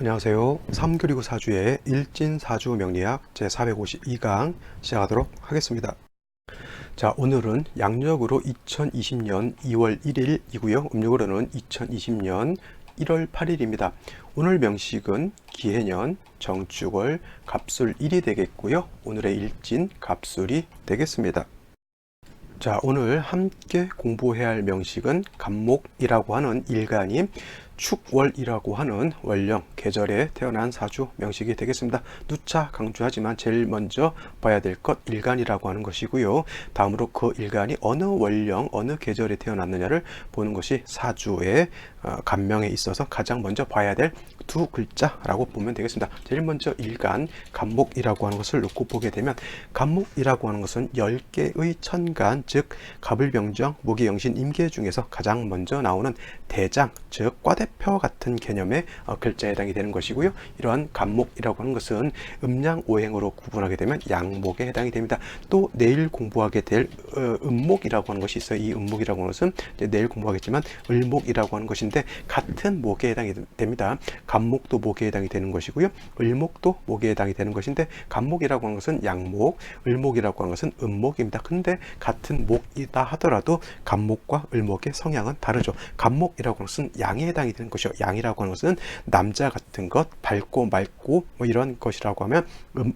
안녕하세요. 3교리고 사주의 일진사주 명리학 제452강 시작하도록 하겠습니다. 자, 오늘은 양력으로 2020년 2월 1일이고요. 음력으로는 2020년 1월 8일입니다. 오늘 명식은 기해년, 정축월, 갑술일이 되겠고요. 오늘의 일진 갑술이 되겠습니다. 자, 오늘 함께 공부해야 할 명식은 갑목이라고 하는 일간이 축월이라고 하는 월령, 계절에 태어난 사주 명식이 되겠습니다. 누차 강조하지만 제일 먼저 봐야 될 것 일간이라고 하는 것이고요. 다음으로 그 일간이 어느 월령, 어느 계절에 태어났느냐를 보는 것이 사주의 간명에 있어서 가장 먼저 봐야 될 두 글자라고 보면 되겠습니다. 제일 먼저 일간, 갑목이라고 하는 것을 놓고 보게 되면 갑목이라고 하는 것은 10개의 천간, 즉 갑을병정, 무기영신, 임계 중에서 가장 먼저 나오는 대장, 즉 과대표 같은 개념의 글자에 해당이 되는 것이고요. 이러한 갑목이라고 하는 것은 음양오행으로 구분하게 되면 양목에 해당이 됩니다. 또 내일 공부하게 될 음목이라고 하는 것이 있어요. 이 음목이라고 하는 것은 이제 내일 공부하겠지만 을목이라고 하는 것인데 같은 목에 해당이 됩니다. 갑목도 목에 해당이 되는 것이고요. 을목도 목에 해당이 되는 것인데 갑목이라고 하는 것은 양목, 을목이라고 하는 것은 음목입니다. 근데 같은 목이다 하더라도 갑목과 을목의 성향은 다르죠. 갑목이라고 하는 것은 양에 해당이 되는 것이요. 양이라고 하는 것은 남자 같은 것, 밝고 맑고 뭐 이런 것이라고 하면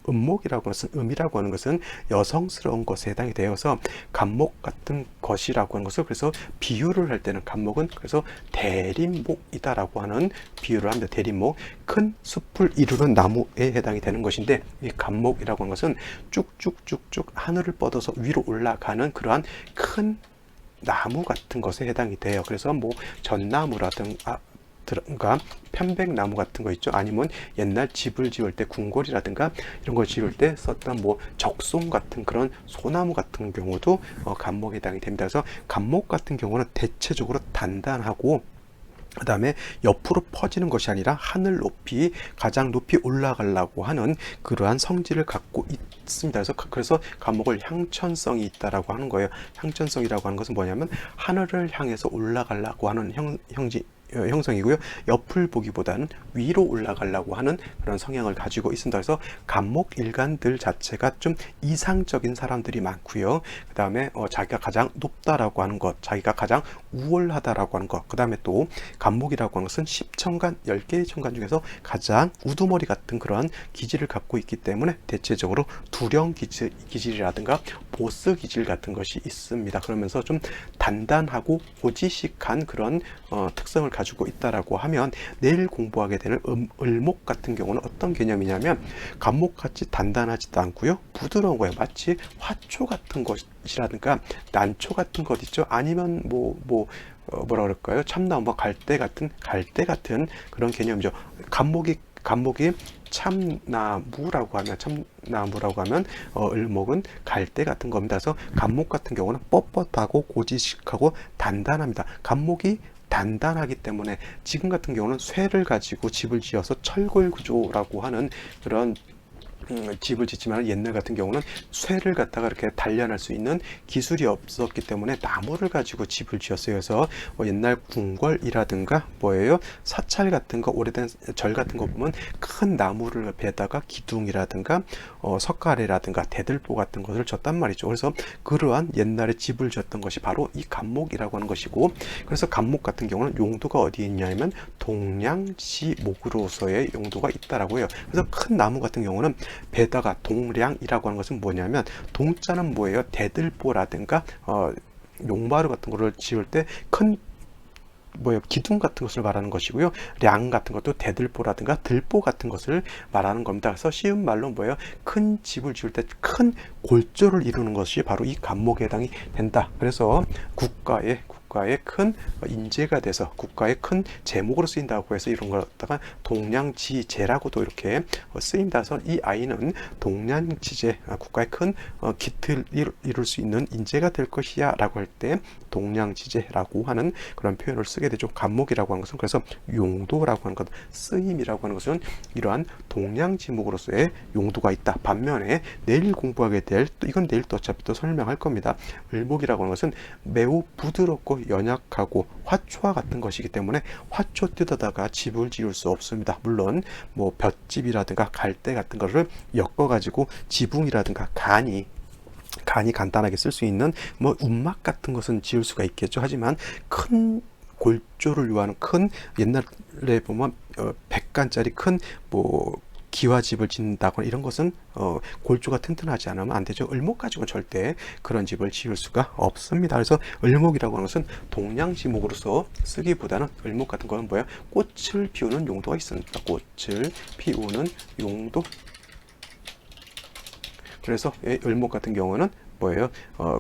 음목이라고 하는 것은 음이라고 하는 것은 여성스러운 것에 해당이 되어서 갑목 같은 것이라고 하는 것을 그래서 비유를 할 때는 갑목은 그래서 대림목이다라고 하는 비유를 합니다. 대림목, 큰 숲을 이루는 나무에 해당이 되는 것인데 이 갑목이라고 하는 것은 쭉쭉쭉쭉 하늘을 뻗어서 위로 올라가는 그러한 큰 나무 같은 것에 해당이 돼요. 그래서 뭐 전나무라든가 편백나무 같은 거 있죠. 아니면 옛날 집을 지을 때 궁궐이라든가 이런 걸 지을 때 썼던 뭐 적송 같은 그런 소나무 같은 경우도 갑목에 해당이 됩니다. 그래서 갑목 같은 경우는 대체적으로 단단하고 그 다음에 옆으로 퍼지는 것이 아니라 하늘 높이 가장 높이 올라가려고 하는 그러한 성질을 갖고 있습니다. 그래서 갑목을 향천성이 있다라고 하는 거예요. 향천성이라고 하는 것은 뭐냐면 하늘을 향해서 올라가려고 하는 형성이고요. 옆을 보기보다는 위로 올라가려고 하는 그런 성향을 가지고 있습니다. 그래서 갑목 일간들 자체가 좀 이상적인 사람들이 많고요. 그 다음에 자기가 가장 높다라고 하는 것, 자기가 가장 우월하다라고 하는 것, 그 다음에 또 갑목이라고 하는 것은 10천간, 10개의 천간 중에서 가장 우두머리 같은 그러한 기질을 갖고 있기 때문에 대체적으로 두령 기질이라든가 보스 기질 같은 것이 있습니다. 그러면서 좀 단단하고 고지식한 그런 특성을 가지고 있다라고 하면 내일 공부하게 되는 을목 같은 경우는 어떤 개념이냐면 갑목같이 단단하지도 않고요. 부드러운 거예요. 마치 화초 같은 것이라든가 난초 같은 것 있죠. 아니면 뭐라 그럴까요? 참나무, 갈대 같은 그런 개념이죠. 갑목이 참나무라고 하면 을목은 갈대 같은 겁니다. 그래서 갑목 같은 경우는 뻣뻣하고 고지식하고 단단합니다. 갑목이 단단하기 때문에 지금 같은 경우는 쇠를 가지고 집을 지어서 철골 구조라고 하는 그런 집을 짓지만 옛날 같은 경우는 쇠를 갖다가 이렇게 단련할 수 있는 기술이 없었기 때문에 나무를 가지고 집을 지었어요. 그래서 옛날 궁궐이라든가 사찰 같은 거, 오래된 절 같은 거 보면 큰 나무를 베다가 기둥이라든가 석가래라든가 대들보 같은 것을 졌단 말이죠. 그래서 그러한 옛날에 집을 지었던 것이 바로 이 갑목이라고 하는 것이고, 그래서 갑목 같은 경우는 용도가 어디에 있냐면 동량지목으로서의 용도가 있다라고 해요. 그래서 큰 나무 같은 경우는 베다가 동량이라고 하는 것은 뭐냐면 동자는 뭐예요? 대들보라든가 용마루 같은 거를 지을 때 큰 기둥 같은 것을 말하는 것이고요. 량 같은 것도 대들보라든가 들보 같은 것을 말하는 겁니다. 그래서 쉬운 말로 큰 집을 지을 때 큰 골조를 이루는 것이 바로 이 갑목에 해당이 된다. 그래서 국가의 큰 인재가 돼서 국가의 큰 제목으로 쓰인다고 해서 이런 걸 갖다가 동량지제라고도 이렇게 쓰입니다. 그래서 이 아이는 동량지제, 국가의 큰 기틀을 이룰 수 있는 인재가 될 것이야 라고 할 때 동량지제라고 하는 그런 표현을 쓰게 되죠. 갑목이라고 하는 것은 그래서 용도라고 하는 것, 쓰임이라고 하는 것은 이러한 동량지목으로서의 용도가 있다. 반면에 내일 공부하게 될, 이건 내일 또 어차피 또 설명할 겁니다. 을목이라고 하는 것은 매우 부드럽고 연약하고 화초와 같은 것이기 때문에 화초 뜯어다가 집을 지을 수 없습니다. 물론 뭐 볏짚이라든가 갈대 같은 거를 엮어 가지고 지붕이라든가 간이 간단하게 쓸 수 있는 뭐 움막 같은 것은 지을 수가 있겠죠. 하지만 큰 골조를 요하는 큰, 옛날에 보면 100간짜리 큰 뭐 기와집을 짓는다거나 이런 것은 골조가 튼튼하지 않으면 안 되죠. 을목 가지고는 절대 그런 집을 지을 수가 없습니다. 그래서 을목이라고 하는 것은 동양지목으로서 쓰기보다는 을목 같은 거는 뭐야? 꽃을 피우는 용도가 있습니다. 꽃을 피우는 용도. 그래서 을목 같은 경우는 뭐예요?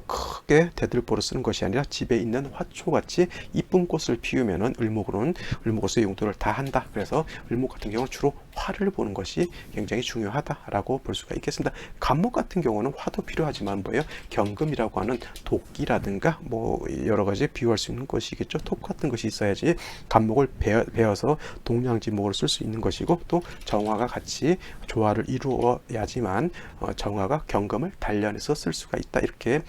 크게 대들보로 쓰는 것이 아니라 집에 있는 화초같이 이쁜 꽃을 피우면은 을목으로서의 용도를 다 한다. 그래서 을목 같은 경우는 주로 화를 보는 것이 굉장히 중요하다라고 볼 수가 있겠습니다. 간목 같은 경우는 화도 필요하지만 뭐예요? 경금이라고 하는 도끼라든가 뭐 여러 가지 비유할 수 있는 것이겠죠. 톱 같은 것이 있어야지 간목을 베어서 동양지목으로 쓸 수 있는 것이고, 또 정화가 같이 조화를 이루어야지만 정화가 경금을 단련해서 쓸 수가 있다. 이렇게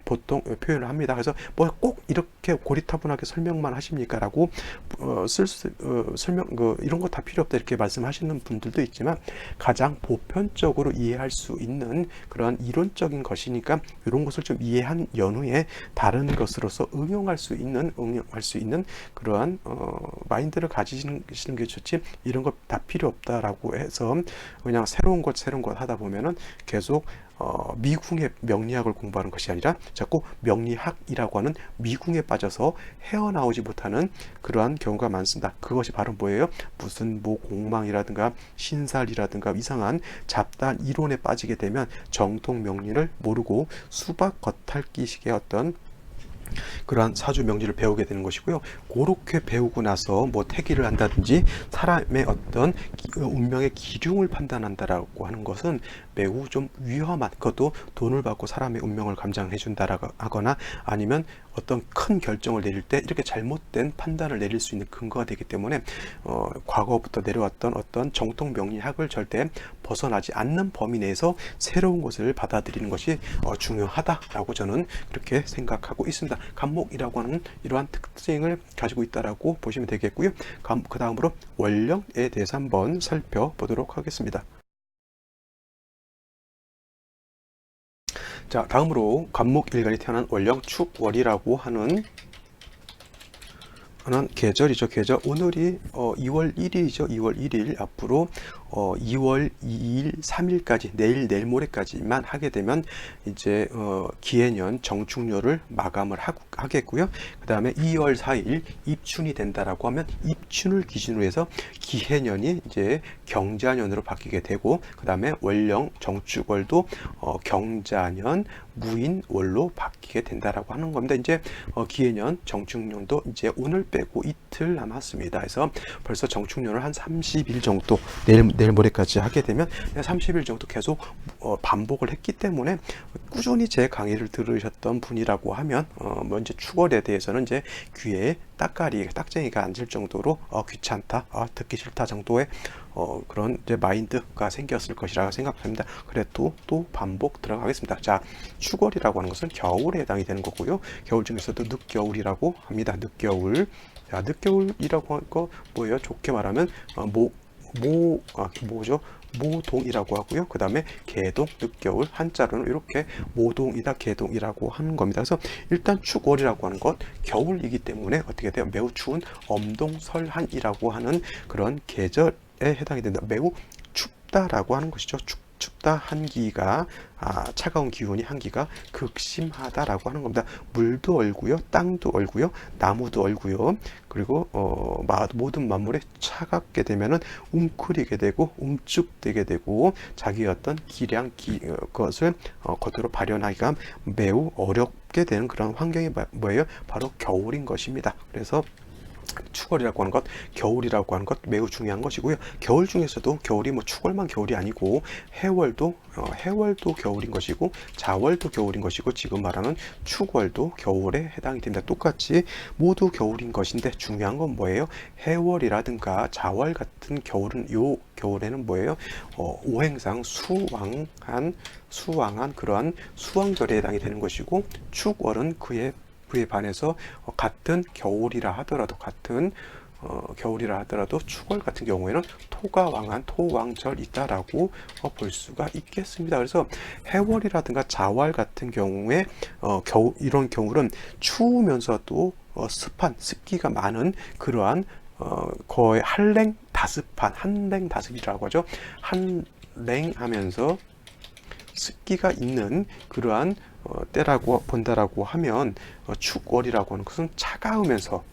보통 표현을 합니다. 그래서 뭐 꼭 이렇게 고리타분하게 설명만 하십니까? 라고 설명 이런 거 다 필요 없다 이렇게 말씀하시는 분들도 있지만, 가장 보편적으로 이해할 수 있는 그런 이론적인 것이니까 이런 것을 좀 이해한 연후에 다른 것으로서 응용할 수 있는 그러한 마인드를 가지시는 게 좋지, 이런 거 다 필요 없다라고 해서 그냥 새로운 것 하다 보면은 계속 미궁의 명리학을 공부하는 것이 아니라 자꾸 명리학이라고 하는 미궁에 빠져서 헤어나오지 못하는 그러한 경우가 많습니다. 그것이 바로 뭐예요? 무슨 뭐 공망이라든가 신살이라든가 이상한 잡다한 이론에 빠지게 되면 정통 명리를 모르고 수박 겉핥기식의 어떤 그러한 사주 명리를 배우게 되는 것이고요. 그렇게 배우고 나서 뭐 태기를 한다든지 사람의 어떤 운명의 기륭을 판단한다라고 하는 것은 매우 좀 위험한, 그것도 돈을 받고 사람의 운명을 감장해 준다라고 하거나 아니면 어떤 큰 결정을 내릴 때 이렇게 잘못된 판단을 내릴 수 있는 근거가 되기 때문에 과거부터 내려왔던 어떤 정통 명리학을 절대 벗어나지 않는 범위 내에서 새로운 것을 받아들이는 것이 중요하다라고 저는 그렇게 생각하고 있습니다. 간목이라고 하는 이러한 특징을 가지고 있다라고 보시면 되겠고요. 그 다음으로 원령에 대해서 한번 살펴보도록 하겠습니다. 자, 다음으로 간목일간이 태어난 원령 축월이라고 하는 계절이죠. 계절. 오늘이 2월 1일이죠. 2월 1일. 앞으로 2월 2일, 3일까지, 내일 모레까지만 하게 되면 이제 기해년 정축료를 마감을 하겠고요. 그 다음에 2월 4일 입춘이 된다라고 하면 입춘을 기준으로 해서 기해년이 이제 경자년으로 바뀌게 되고, 그 다음에 원령 정축월도 경자년 무인월로 바뀌게 된다라고 하는 겁니다. 이제 기해년 정축년도 이제 오늘 빼고 이틀 남았습니다. 그래서 벌써 정축년을 한 30일 정도 내일 모레까지 하게 되면 30일 정도 계속 반복을 했기 때문에 꾸준히 제 강의를 들으셨던 분이라고 하면 뭐 이제 축월에 대해서는 이제 귀에 딱쟁이가 앉을 정도로 귀찮다, 듣기 싫다 정도의 그런 이제 마인드가 생겼을 것이라 생각합니다. 그래도 또 반복 들어가겠습니다. 자, 축월이라고 하는 것은 겨울에 해당이 되는 거고요. 겨울 중에서도 늦겨울이라고 합니다. 늦겨울. 자, 늦겨울이라고 할 거 뭐예요? 좋게 말하면 뭐죠? 모동이라고 하고요. 그 다음에 개동, 늦겨울, 한자로는 이렇게 모동이다, 개동이라고 하는 겁니다. 그래서 일단 축월이라고 하는 것, 겨울이기 때문에 어떻게 돼요? 매우 추운 엄동설한이라고 하는 그런 계절에 해당이 된다. 매우 춥다라고 하는 것이죠. 춥다, 한기가 차가운 기운이 한기가 극심하다라고 하는 겁니다. 물도 얼고요, 땅도 얼고요, 나무도 얼고요. 그리고 모든 만물이 차갑게 되면은 웅크리게 되고 움쭉되게 되고 자기의 어떤 것을 겉으로 발현하기가 매우 어렵게 되는 그런 환경이 뭐예요? 바로 겨울인 것입니다. 그래서 축월이라고 하는 것, 겨울이라고 하는 것 매우 중요한 것이고요. 겨울 중에서도 겨울이 뭐 축월만 겨울이 아니고 해월도 겨울인 것이고 자월도 겨울인 것이고 지금 말하는 축월도 겨울에 해당이 됩니다. 똑같이 모두 겨울인 것인데 중요한 건 뭐예요? 해월이라든가 자월 같은 겨울은 요 겨울에는 뭐예요? 오행상 수왕한 그러한 수왕절에 해당이 되는 것이고 축월은 그의 F에 반해서 같은 겨울이라 하더라도 겨울이라 하더라도 축월 같은 경우에는 토가 왕한 토왕절 있다라고 볼 수가 있겠습니다. 그래서 해월이라든가 자월 같은 경우에 이런 겨울은 추우면서도 습한 습기가 많은 그러한 거의 한랭 다습이라고 하죠. 한랭하면서 습기가 있는 그러한 때라고 본다라고 하면 축월이라고 하는 것은 차가우면서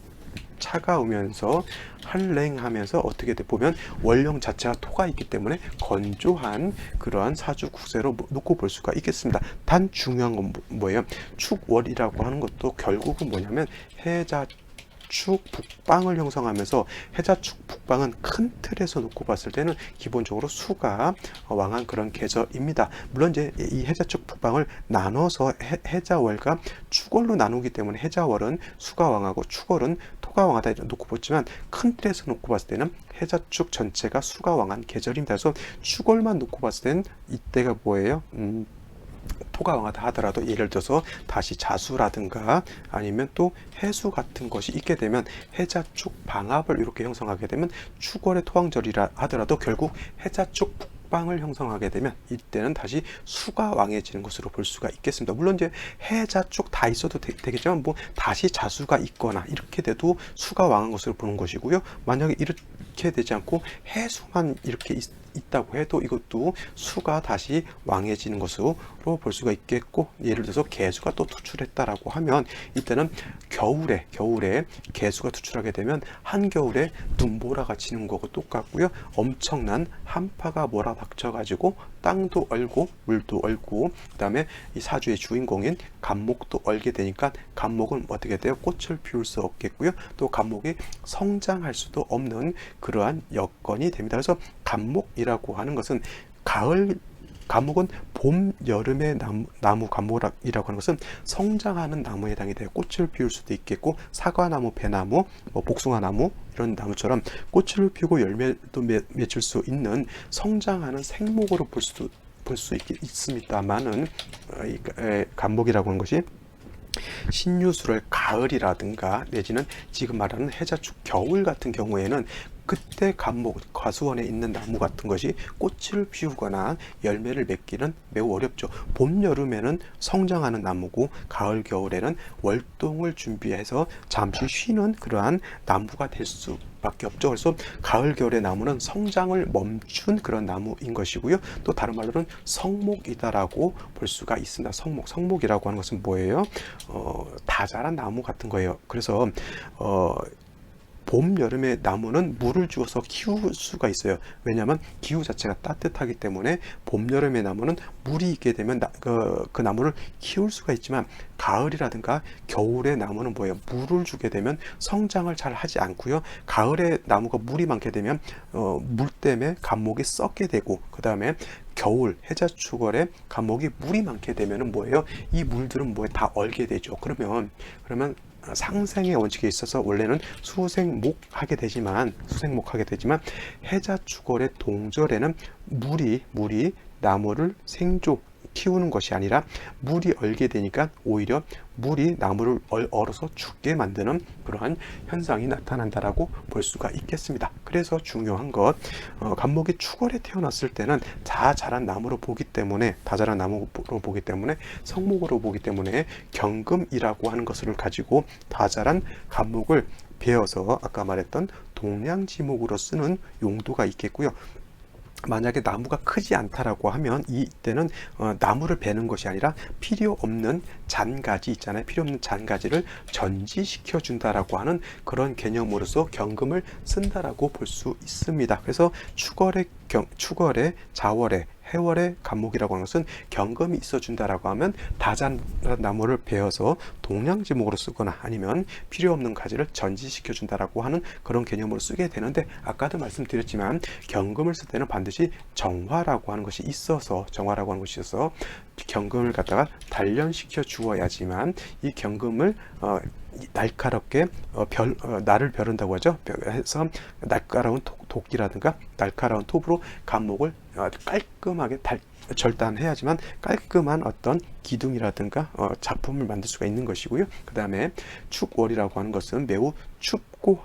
한랭하면서 어떻게 보면 원령 자체가 토가 있기 때문에 건조한 그러한 사주 국세로 놓고 볼 수가 있겠습니다. 단 중요한 건 뭐예요? 축월이라고 하는 것도 결국은 뭐냐면 해자축 북방을 형성하면서 해자축 북방은 큰 틀에서 놓고 봤을 때는 기본적으로 수가 왕한 그런 계절입니다. 물론 이제 이 해자축 북방을 나눠서 해자월과 축월로 나누기 때문에 해자월은 수가 왕하고 축월은 토가 왕하다 놓고 보지만 큰 틀에서 놓고 봤을 때는 해자축 전체가 수가 왕한 계절입니다. 그래서 축월만 놓고 봤을 때는 이때가 뭐예요? 토가 왕하다 하더라도 예를 들어서 다시 자수라든가 아니면 또 해수 같은 것이 있게 되면 해자축 방합을 이렇게 형성하게 되면 축월의 토왕절이라 하더라도 결국 해자축 북방을 형성하게 되면 이때는 다시 수가 왕해지는 것으로 볼 수가 있겠습니다. 물론 이제 해자축 다 있어도 되겠지만 뭐 다시 자수가 있거나 이렇게 돼도 수가 왕한 것으로 보는 것이고요. 만약에 이렇게 되지 않고 해수만 이렇게 있다고 해도 이것도 수가 다시 왕해지는 것으로 볼 수가 있겠고, 예를 들어서 개수가 또 투출했다라고 하면 이때는 겨울에 개수가 투출하게 되면 한겨울에 눈보라가 치는 거고 똑같고요. 엄청난 한파가 몰아닥쳐 가지고 땅도 얼고 물도 얼고 그다음에 이 사주의 주인공인 간목도 얼게 되니까 간목은 어떻게 돼요? 꽃을 피울 수 없겠고요. 또 간목이 성장할 수도 없는 그러한 여건이 됩니다. 그래서 간목이라고 하는 것은 간목은 봄, 여름의 나무 간목이라고 하는 것은 성장하는 나무에 해당이 돼요. 꽃을 피울 수도 있겠고 사과나무, 배나무, 복숭아나무 이런 나무처럼 꽃을 피우고 열매도 맺을 수 있는 성장하는 생목으로 볼 수 있습니다만은 간목이라고 하는 것이 신유술월 가을이라든가 내지는 지금 말하는 해자축 겨울 같은 경우에는 그때 간목, 과수원에 있는 나무 같은 것이 꽃을 피우거나 열매를 맺기는 매우 어렵죠. 봄, 여름에는 성장하는 나무고 가을, 겨울에는 월동을 준비해서 잠시 쉬는 그러한 나무가 될 수밖에 없죠. 그래서 가을, 겨울의 나무는 성장을 멈춘 그런 나무인 것이고요. 또 다른 말로는 성목이다라고 볼 수가 있습니다. 성목이라고 하는 것은 뭐예요? 다 자란 나무 같은 거예요. 그래서 봄, 여름의 나무는 물을 주어서 키울 수가 있어요. 왜냐하면 기후 자체가 따뜻하기 때문에 봄, 여름의 나무는 물이 있게 되면 그 나무를 키울 수가 있지만 가을이라든가 겨울의 나무는 뭐예요? 물을 주게 되면 성장을 잘 하지 않고요. 가을에 나무가 물이 많게 되면 물 때문에 간목이 썩게 되고 그 다음에 겨울 해자축월에 간목이 물이 많게 되면은 뭐예요? 이 물들은 뭐에 다 얼게 되죠. 그러면 상생의 원칙에 있어서 원래는 수생목하게 되지만 해자축월의 동절에는 물이 나무를 키우는 것이 아니라 물이 얼게 되니까 오히려 물이 나무를 얼어서 죽게 만드는 그러한 현상이 나타난다라고 볼 수가 있겠습니다. 그래서 중요한 것, 간목이 축월에 태어났을 때는 다 자란 나무로 보기 때문에 성목으로 보기 때문에 경금이라고 하는 것을 가지고 다 자란 간목을 베어서 아까 말했던 동량지목으로 쓰는 용도가 있겠고요. 만약에 나무가 크지 않다라고 하면 이때는 나무를 베는 것이 아니라 필요 없는 잔가지 있잖아요. 필요 없는 잔가지를 전지시켜 준다라고 하는 그런 개념으로서 경금을 쓴다라고 볼 수 있습니다. 그래서 축월에 자월에 해월의 간목이라고 하는 것은 경금이 있어준다라고 하면 다자란 나무를 베어서 동량지목으로 쓰거나 아니면 필요 없는 가지를 전지시켜 준다라고 하는 그런 개념으로 쓰게 되는데, 아까도 말씀드렸지만 경금을 쓸 때는 반드시 정화라고 하는 것이 있어서 경금을 갖다가 단련시켜 주어야지만 이 경금을 날카롭게 날을 벼른다고 하죠. 해서 날카로운 도끼라든가 날카로운 톱으로 간목을 깔끔하게 절단해야지만 깔끔한 어떤 기둥이라든가 작품을 만들 수가 있는 것이고요. 그 다음에 축월이라고 하는 것은 매우 춥고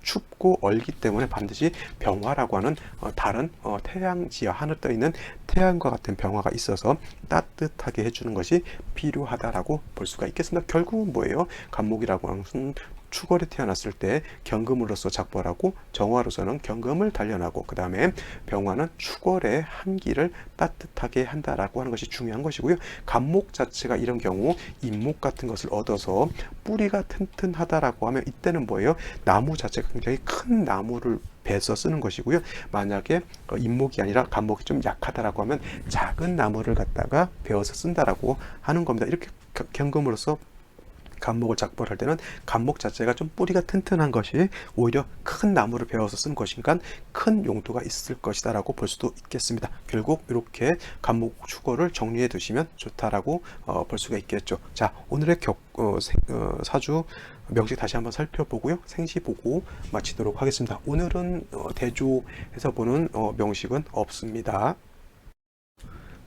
춥고 얼기 때문에 반드시 병화라고 하는 다른 태양지와 하늘 떠 있는 태양과 같은 병화가 있어서 따뜻하게 해주는 것이 필요하다라고 볼 수가 있겠습니다. 결국은 뭐예요? 간목이라고 하는 것은 축월에 태어났을 때 경금으로서 작벌하고 정화로서는 경금을 단련하고 그 다음에 병화는 축월의 한기를 따뜻하게 한다라고 하는 것이 중요한 것이고요. 간목 자체가 이런 경우 잇목 같은 것을 얻어서 뿌리가 튼튼하다라고 하면 이때는 뭐예요? 나무 자체가 굉장히 큰 나무를 베서 쓰는 것이고요. 만약에 잇목이 아니라 간목이 좀 약하다라고 하면 작은 나무를 갖다가 베어서 쓴다라고 하는 겁니다. 이렇게 경금으로서 간목을 작벌할 때는 간목 자체가 좀 뿌리가 튼튼한 것이 오히려 큰 나무를 베어서 쓴 것이니까 큰 용도가 있을 것이다 라고 볼 수도 있겠습니다. 결국 이렇게 간목 축월을 정리해 두시면 좋다라고 볼 수가 있겠죠. 자, 오늘의 사주 명식 다시 한번 살펴보고요. 생시 보고 마치도록 하겠습니다. 오늘은 대조해서 보는 명식은 없습니다.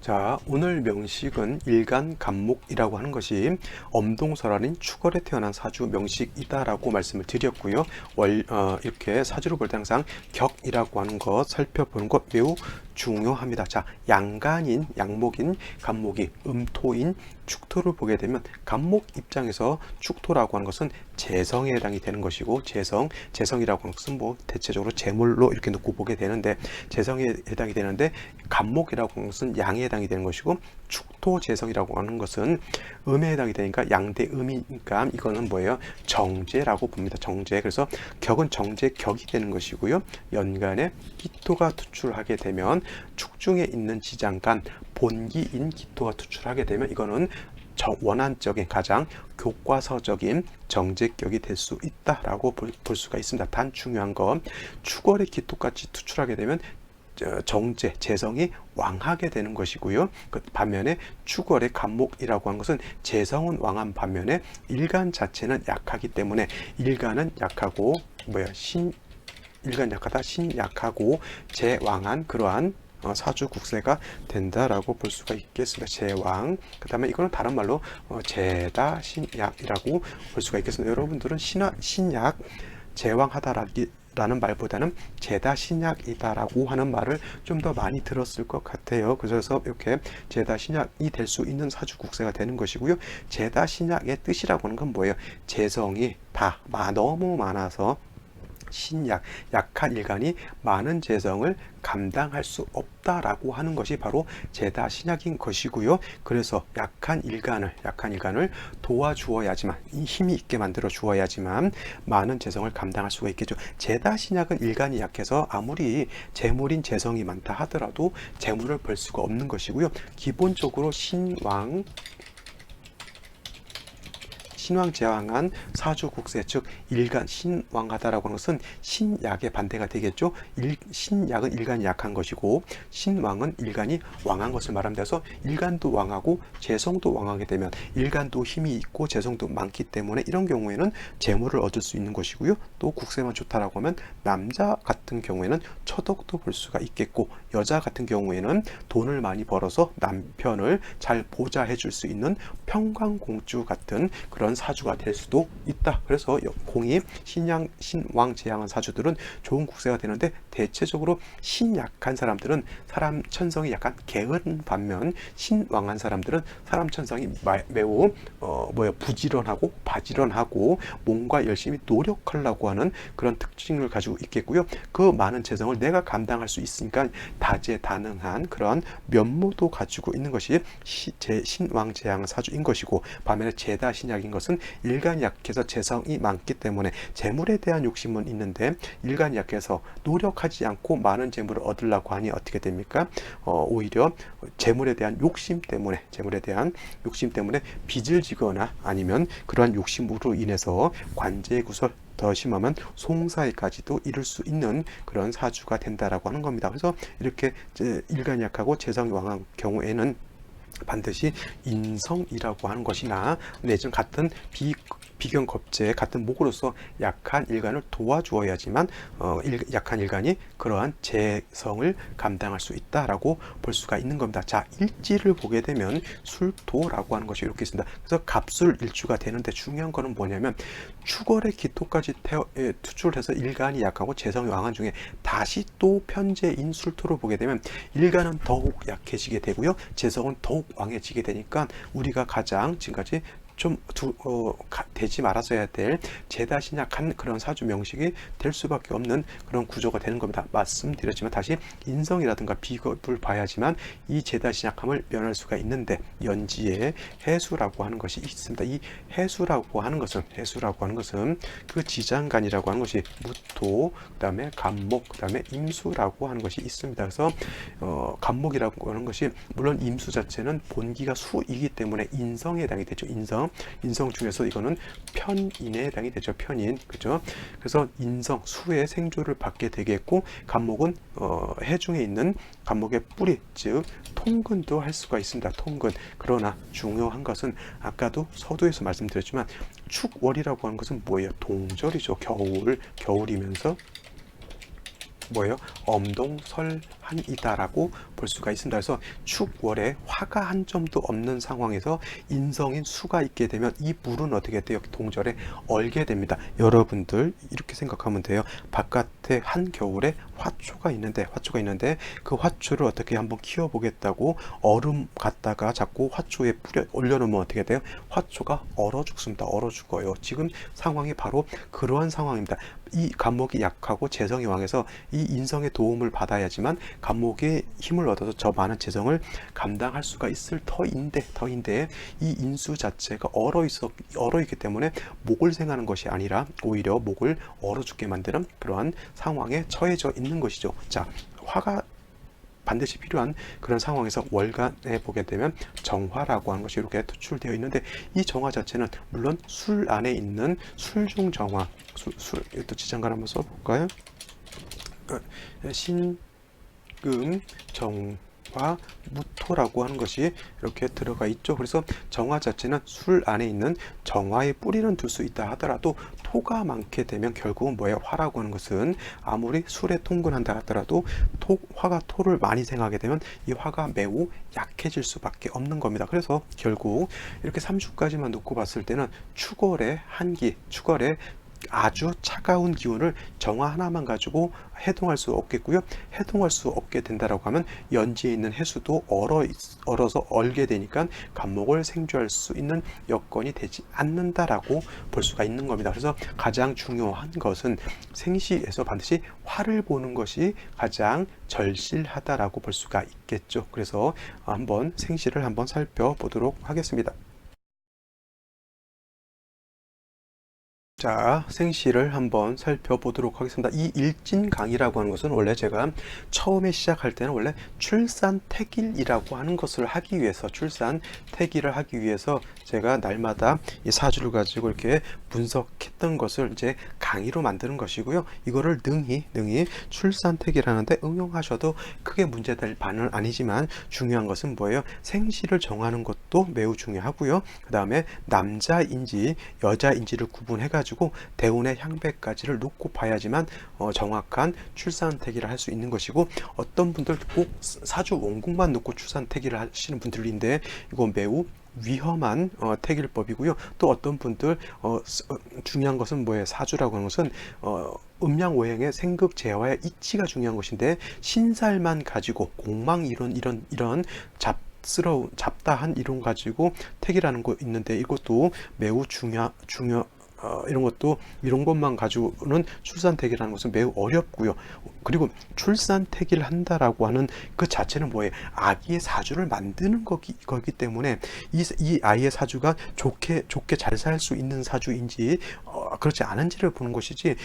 자, 오늘 명식은 일간 간목이라고 하는 것이 엄동설환인 축월에 태어난 사주 명식이다라고 말씀을 드렸고요. 이렇게 사주로 볼 때 항상 격이라고 하는 것 살펴보는 것 매우 중요합니다. 자, 양간인, 양목인, 간목이 음토인 축토를 보게 되면 간목 입장에서 축토라고 하는 것은 재성에 해당이 되는 것이고 재성이라고 하는 것은 뭐 대체적으로 재물로 이렇게 놓고 보게 되는데 재성에 해당이 되는데 간목이라고 하는 것은 양에 해당이 되는 것이고 축토 재성이라고 하는 것은 음에 해당이 되니까 양대 음이니까 이거는 뭐예요? 정제라고 봅니다. 정제. 그래서 격은 정제 격이 되는 것이고요. 연간에 기토가 투출하게 되면 축중에 있는 지장간 본기인 기토가 투출하게 되면 이거는 원한적인 가장 교과서적인 정제격이 될 수 있다라고 볼 수가 있습니다. 단 중요한 건 축월의 기토까지 투출하게 되면 정제, 재성이 왕하게 되는 것이고요. 그 반면에 축월의 간목이라고 하는 것은 재성은 왕한 반면에 일간 자체는 약하기 때문에 일간은 약하고 일간 약하다, 신 약하고 재왕한 그러한 사주 국세가 된다라고 볼 수가 있겠습니다. 제왕. 그 다음에 이거는 다른 말로 제다 신약이라고 볼 수가 있겠습니다. 여러분들은 신약 제왕하다라는 말보다는 제다 신약이다라고 하는 말을 좀 더 많이 들었을 것 같아요. 그래서 이렇게 제다 신약이 될 수 있는 사주 국세가 되는 것이고요. 제다 신약의 뜻이라고 하는 건 뭐예요? 재성이 너무 많아서 약한 일간이 많은 재성을 감당할 수 없다라고 하는 것이 바로 제다 신약인 것이고요. 그래서 약한 일간을 도와주어야지만 힘이 있게 만들어 주어야지만 많은 재성을 감당할 수가 있겠죠. 제다 신약은 일간이 약해서 아무리 재물인 재성이 많다 하더라도 재물을 벌 수가 없는 것이고요. 기본적으로 신왕제왕한 사주국세 즉 일간 신왕하다라고 하는 것은 신약의 반대가 되겠죠. 신약은 일간이 약한 것이고 신왕은 일간이 왕한 것을 말합니다. 그래서 일간도 왕하고 재성도 왕하게 되면 일간도 힘이 있고 재성도 많기 때문에 이런 경우에는 재물을 얻을 수 있는 것이고요. 또 국세만 좋다라고 하면 남자 같은 경우에는 처덕도 볼 수가 있겠고 여자 같은 경우에는 돈을 많이 벌어서 남편을 잘 보좌해 줄 수 있는 평강공주 같은 그런 사주가 될 수도 있다. 그래서 공이 신왕 제왕한 사주들은 좋은 국세가 되는데 대체적으로 신약한 사람들은 사람 천성이 약간 게으른 반면 신왕한 사람들은 사람 천성이 매우 부지런하고 바지런하고 뭔가 열심히 노력하려고 하는 그런 특징을 가지고 있겠고요. 그 많은 재성을 내가 감당할 수 있으니까 다재다능한 그런 면모도 가지고 있는 것이 신왕 제왕 사주인 것이고 반면에 제다 신약인 것은 일간이 약해서 재성이 많기 때문에 재물에 대한 욕심은 있는데 일간이 약해서 노력하지 않고 많은 재물을 얻으려고 하니 어떻게 됩니까? 오히려 재물에 대한 욕심 때문에 빚을 지거나 아니면 그러한 욕심으로 인해서 관제구설 더 심하면 송사에까지도 이룰 수 있는 그런 사주가 된다라고 하는 겁니다. 그래서 이렇게 일간이 약하고 재성이 왕한 경우에는 반드시 인성이라고 하는 것이나 내지는 같은 비견겁제 같은 목으로서 약한 일간을 도와주어야지만 약한 일간이 그러한 재성을 감당할 수 있다라고 볼 수가 있는 겁니다. 자, 일지를 보게 되면 술토라고 하는 것이 이렇게 있습니다. 그래서 갑술일주가 되는데 중요한 거는 뭐냐면 축월의 기토까지 투출해서 일간이 약하고 재성이 왕한 중에 다시 또 편재인 술토를 보게 되면 일간은 더욱 약해지게 되고요, 재성은 더욱 왕해지게 되니까 우리가 가장 지금까지 좀 되지 말았어야 될 재다신약한 그런 사주 명식이 될 수밖에 없는 그런 구조가 되는 겁니다. 말씀드렸지만 다시 인성이라든가 비겁을 봐야지만 이 재다신약함을 면할 수가 있는데 연지에 해수라고 하는 것이 있습니다. 이 해수라고 하는 것은 그 지장간이라고 하는 것이 무토, 그다음에 간목, 그다음에 임수라고 하는 것이 있습니다. 그래서 간목이라고 하는 것이 물론 임수 자체는 본기가 수이기 때문에 인성에 해당이 되죠. 인성 중에서 이거는 편인에 해당이 되죠. 편인, 그죠? 그래서 인성, 수의 생조를 받게 되겠고, 간목은 해중에 있는 간목의 뿌리, 즉 통근도 할 수가 있습니다. 통근. 그러나 중요한 것은 아까도 서두에서 말씀드렸지만 축월이라고 하는 것은 뭐예요? 동절이죠. 겨울이면서 뭐예요? 엄동설한이다라고 볼 수가 있습니다. 그래서 축월에 화가 한 점도 없는 상황에서 인성인 수가 있게 되면 이 물은 어떻게 돼요? 동절에 얼게 됩니다. 여러분들 이렇게 생각하면 돼요. 바깥에 한겨울에 화초가 있는데 그 화초를 어떻게 한번 키워보겠다고 얼음 갖다가 자꾸 화초에 올려놓으면 어떻게 돼요? 화초가 얼어 죽습니다. 얼어 죽어요. 지금 상황이 바로 그러한 상황입니다. 이 간목이 약하고 재성이 왕해서 이 인성의 도움을 받아야지만 간목의 힘을 얻어서 저 많은 재성을 감당할 수가 있을 터인데 이 인수 자체가 얼어있기 때문에 목을 생하는 것이 아니라 오히려 목을 얼어 죽게 만드는 그러한 상황에 처해져 있는 것이죠. 자, 화가 반드시 필요한 그런 상황에서 월간에 보게 되면 정화라고 하는 것이 이렇게 투출되어 있는데, 이 정화 자체는 물론 술 안에 있는 술중 정화, 이것도 지장간 한번 써볼까요? 신금 정화 무토라고 하는 것이 이렇게 들어가 있죠. 그래서 정화 자체는 술 안에 있는 정화의 뿌리는 둘 수 있다 하더라도 토가 많게 되면 결국은 뭐예요? 화라고 하는 것은 아무리 술에 통근한다 하더라도 화가 토를 많이 생하게 되면 이 화가 매우 약해질 수밖에 없는 겁니다. 그래서 결국 이렇게 3주까지만 놓고 봤을 때는 축월의 한기, 축월의 아주 차가운 기운을 정화 하나만 가지고 해동할 수 없겠고요. 해동할 수 없게 된다라고 하면 연지에 있는 해수도 얼어서 얼게 되니까 간목을 생주할 수 있는 여건이 되지 않는다라고 볼 수가 있는 겁니다. 그래서 가장 중요한 것은 생시에서 반드시 화를 보는 것이 가장 절실하다라고 볼 수가 있겠죠. 그래서 한번 생시를 한번 살펴보도록 하겠습니다. 자, 생시를 한번 살펴보도록 하겠습니다. 이 일진강이라고 하는 것은 원래 제가 처음에 시작할 때는 원래 출산택일이라고 하는 것을 하기 위해서, 출산택일을 하기 위해서 제가 날마다 이 사주를 가지고 이렇게 분석했던 것을 이제 강의로 만드는 것이고요. 이거를 능히 출산택일하는데 응용하셔도 크게 문제될 바는 아니지만, 중요한 것은 뭐예요? 생시를 정하는 것도 매우 중요하고요. 그 다음에 남자인지 여자인지를 구분해가지고 대운의 향배까지를 놓고 봐야지만 정확한 출산택일을 할 수 있는 것이고, 어떤 분들 꼭 사주 원국만 놓고 출산택일을 하시는 분들인데 이건 매우 위험한 택일법이고요. 또 어떤 분들 중요한 것은 뭐예요? 사주라고 하는 것은 음양오행의 생극재화의 이치가 중요한 것인데, 신살만 가지고 공망 이런 잡다한 이론 가지고 택이라는 거 있는데, 이것도 매우 이런 것만 가지고는 출산택이라는 것은 매우 어렵고요. 그리고 출산택일 한다라고 하는 그 자체는 뭐예요? 아기의 사주를 만드는 거기 때문에 이 아이의 사주가 좋게 잘 살 수 있는 사주인지 그렇지 않은지를 보는 것이지,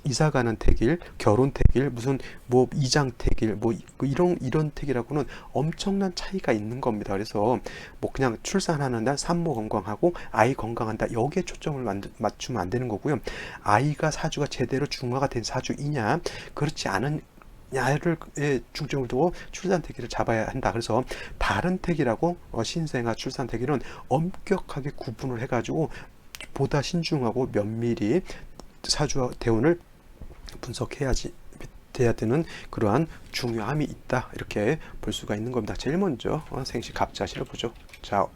이사 가는 택일, 결혼 택일, 무슨 이장 택일, 이런 택이라고는 엄청난 차이가 있는 겁니다. 그래서 그냥 출산하는 날 산모 건강하고 아이 건강한다, 여기에 초점을 맞추면 안 되는 거고요. 아이가 사주가 제대로 중화가 된 사주이냐, 그렇지 않은 야를 중점을 두고 출산태기를 잡아야 한다. 그래서 다른 태기라고 신생아 출산태기는 엄격하게 구분을 해가지고 보다 신중하고 면밀히 사주와 대운을 분석해야지 돼야 되는 그러한 중요함이 있다. 이렇게 볼 수가 있는 겁니다. 제일 먼저 생시 갑자시를 보죠. 자,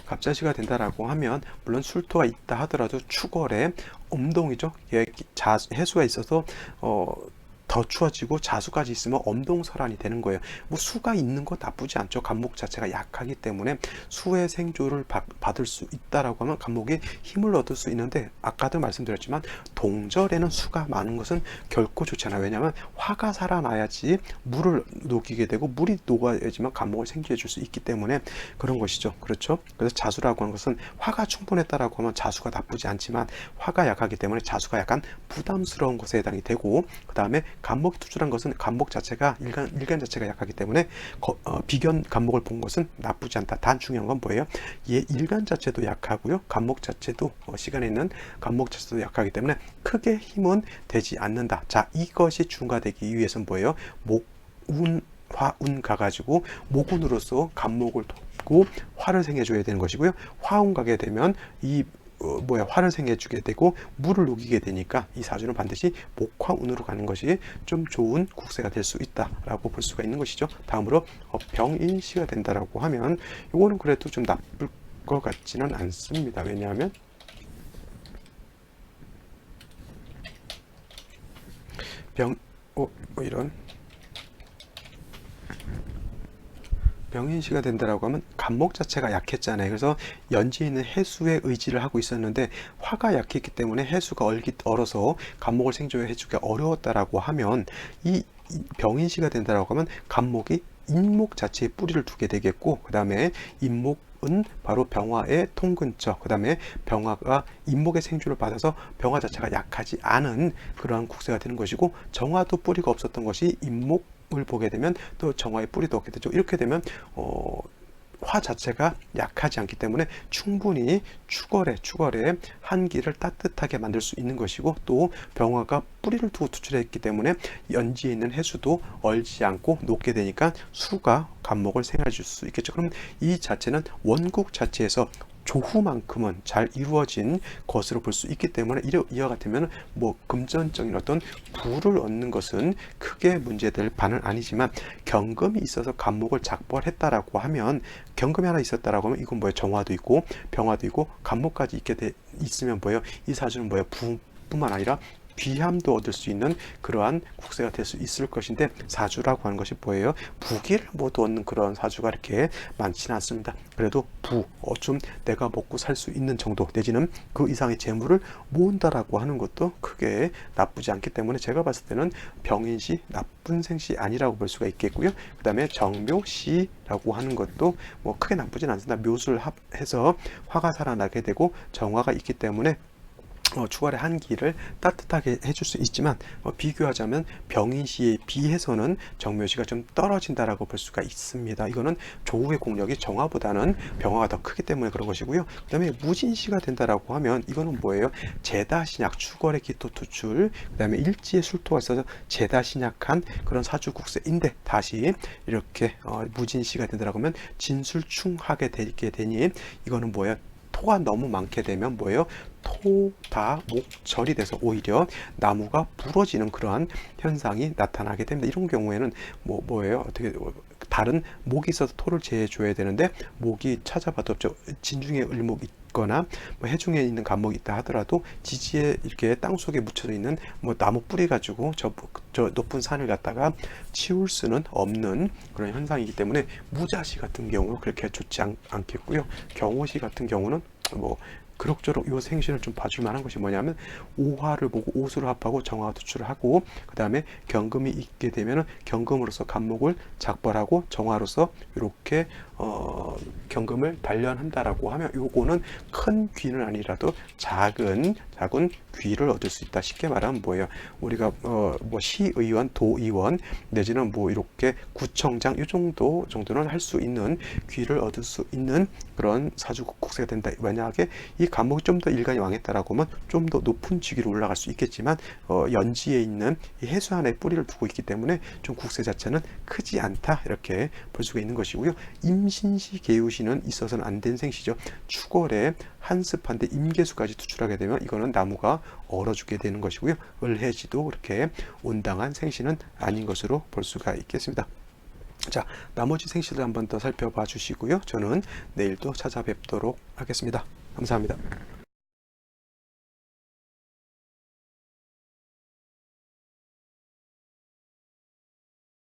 갑자시가 된다라고 하면 물론 술토가 있다 하더라도 축월에 엄동이죠. 해수가 있어서 더 추워지고 자수까지 있으면 엄동설한이 되는 거예요. 뭐 수가 있는 거 나쁘지 않죠. 간목 자체가 약하기 때문에 수의 생조를 받을 수 있다라고 하면 간목이 힘을 얻을 수 있는데 아까도 말씀드렸지만 동절에는 수가 많은 것은 결코 좋지 않아요. 왜냐하면 화가 살아나야지 물을 녹이게 되고 물이 녹아야지만 간목을 생기해 줄 수 있기 때문에 그런 것이죠. 그렇죠? 그래서 자수라고 하는 것은 화가 충분했다라고 하면 자수가 나쁘지 않지만 화가 약하기 때문에 자수가 약간 부담스러운 것에 해당이 되고 그 다음에 간목이 투출한 것은 간목 자체가 일간 자체가 약하기 때문에 비견 간목을 본 것은 나쁘지 않다. 단 중요한 건 뭐예요? 얘 일간 자체도 약하고요. 간목 자체도 시간에 있는 간목 자체도 약하기 때문에 크게 힘은 되지 않는다. 자, 이것이 중과되기 위해서는 뭐예요? 목운 화운 가가지고 목운으로서 간목을 돕고 화를 생해줘야 되는 것이고요. 화운 가게 되면 화를 생해주게 되고 물을 녹이게 되니까 이 사주는 반드시 목화운으로 가는 것이 좀 좋은 국세가 될 수 있다라고 볼 수가 있는 것이죠. 다음으로 병인시가 된다라고 하면 이거는 그래도 좀 나쁠 것 같지는 않습니다. 왜냐하면 이런 병인시가 된다라고 하면 간목 자체가 약했잖아요. 그래서 연지에 있는 해수의 의지를 하고 있었는데 화가 약했기 때문에 해수가 얼어서 간목을 생존해주기가 어려웠다라고 하면 이 병인시가 된다라고 하면 간목이 인목 자체에 뿌리를 두게 되겠고 그 다음에 인목은 바로 병화의 통 근처, 그 다음에 병화가 인목의 생주를 받아서 병화 자체가 약하지 않은 그러한 국세가 되는 것이고 정화도 뿌리가 없었던 것이 인목을 보게 되면 또 정화의 뿌리도 없게 되죠. 이렇게 되면 화 자체가 약하지 않기 때문에 충분히 축월에 한기를 따뜻하게 만들 수 있는 것이고 또 병화가 뿌리를 두고 투출했기 때문에 연지에 있는 해수도 얼지 않고 녹게 되니까 수가 간목을 생활해 줄 수 있겠죠. 그럼 이 자체는 원국 자체에서 조후만큼은 잘 이루어진 것으로 볼 수 있기 때문에 이와 같으면 금전적인 어떤 부를 얻는 것은 크게 문제될 바는 아니지만 경금이 있어서 간목을 작벌했다라고 하면 경금이 하나 있었다라고 하면 이건 뭐예요? 정화도 있고 병화도 있고 간목까지 있으면 뭐예요? 이 사주는 뭐예요? 부뿐만 아니라 귀함도 얻을 수 있는 그러한 국세가 될 수 있을 것인데 사주라고 하는 것이 뭐예요? 부귀를 모두 얻는 그런 사주가 이렇게 많지는 않습니다. 그래도 좀 내가 먹고 살 수 있는 정도 내지는 그 이상의 재물을 모은다라고 하는 것도 크게 나쁘지 않기 때문에 제가 봤을 때는 병인시 나쁜 생시 아니라고 볼 수가 있겠고요. 그 다음에 정묘시라고 하는 것도 크게 나쁘진 않습니다. 묘수를 해서 화가 살아나게 되고 정화가 있기 때문에 축월의 한기를 따뜻하게 해줄 수 있지만 비교하자면 병인시에 비해서는 정묘시가 좀 떨어진다라고 볼 수가 있습니다. 이거는 조후의 공력이 정화보다는 병화가 더 크기 때문에 그런 것이고요. 그 다음에 무진시가 된다라고 하면 이거는 뭐예요? 제다신약 축월의 기토 투출, 그 다음에 일지의 술토가 있어서 제다신약한 그런 사주국세인데 다시 이렇게 무진시가 된다라고 하면 진술충하게 되게 되니 이거는 뭐예요? 토가 너무 많게 되면 뭐예요? 토다목절이 돼서 오히려 나무가 부러지는 그러한 현상이 나타나게 됩니다. 이런 경우에는 뭐예요? 어떻게 다른 목이 있어서 토를 제해줘야 되는데 목이 찾아봐도 없죠. 진중에 을목이 있거나 해중에 있는 간목이 있다 하더라도 지지에 이렇게 땅 속에 묻혀져 있는 나무 뿌리 가지고 저 높은 산을 갖다가 치울 수는 없는 그런 현상이기 때문에 무자시 같은 경우 그렇게 좋지 않겠고요. 경호시 같은 경우는 그럭저럭 요 생신을 좀 봐줄 만한 것이 뭐냐면 오화를 보고 오수를 합하고 정화 투출을 하고 그 다음에 경금이 있게 되면은 경금으로서 간목을 작벌하고 정화로서 이렇게 경금을 단련한다라고 하면 요거는 큰 귀는 아니라도 작은 귀를 얻을 수 있다. 쉽게 말하면 뭐예요? 우리가 뭐 시의원, 도의원 내지는 뭐 이렇게 구청장 이 정도는 할 수 있는 귀를 얻을 수 있는 그런 사주 국세가 된다. 만약에 이 감목이 좀 더 일간이 왕했다라고 하면 좀 더 높은 직위로 올라갈 수 있겠지만 연지에 있는 이 해수안에 뿌리를 두고 있기 때문에 좀 국세 자체는 크지 않다 이렇게 볼 수가 있는 것이고요. 임신시 개우시는 있어서는 안 된 생시죠. 추월에 한습한데 임계수까지 투출하게 되면 이거는 나무가 얼어 죽게 되는 것이고요. 을해지도 그렇게 온당한 생시는 아닌 것으로 볼 수가 있겠습니다. 자, 나머지 생시를 한번 더 살펴봐 주시고요. 저는 내일 또 찾아뵙도록 하겠습니다. 감사합니다.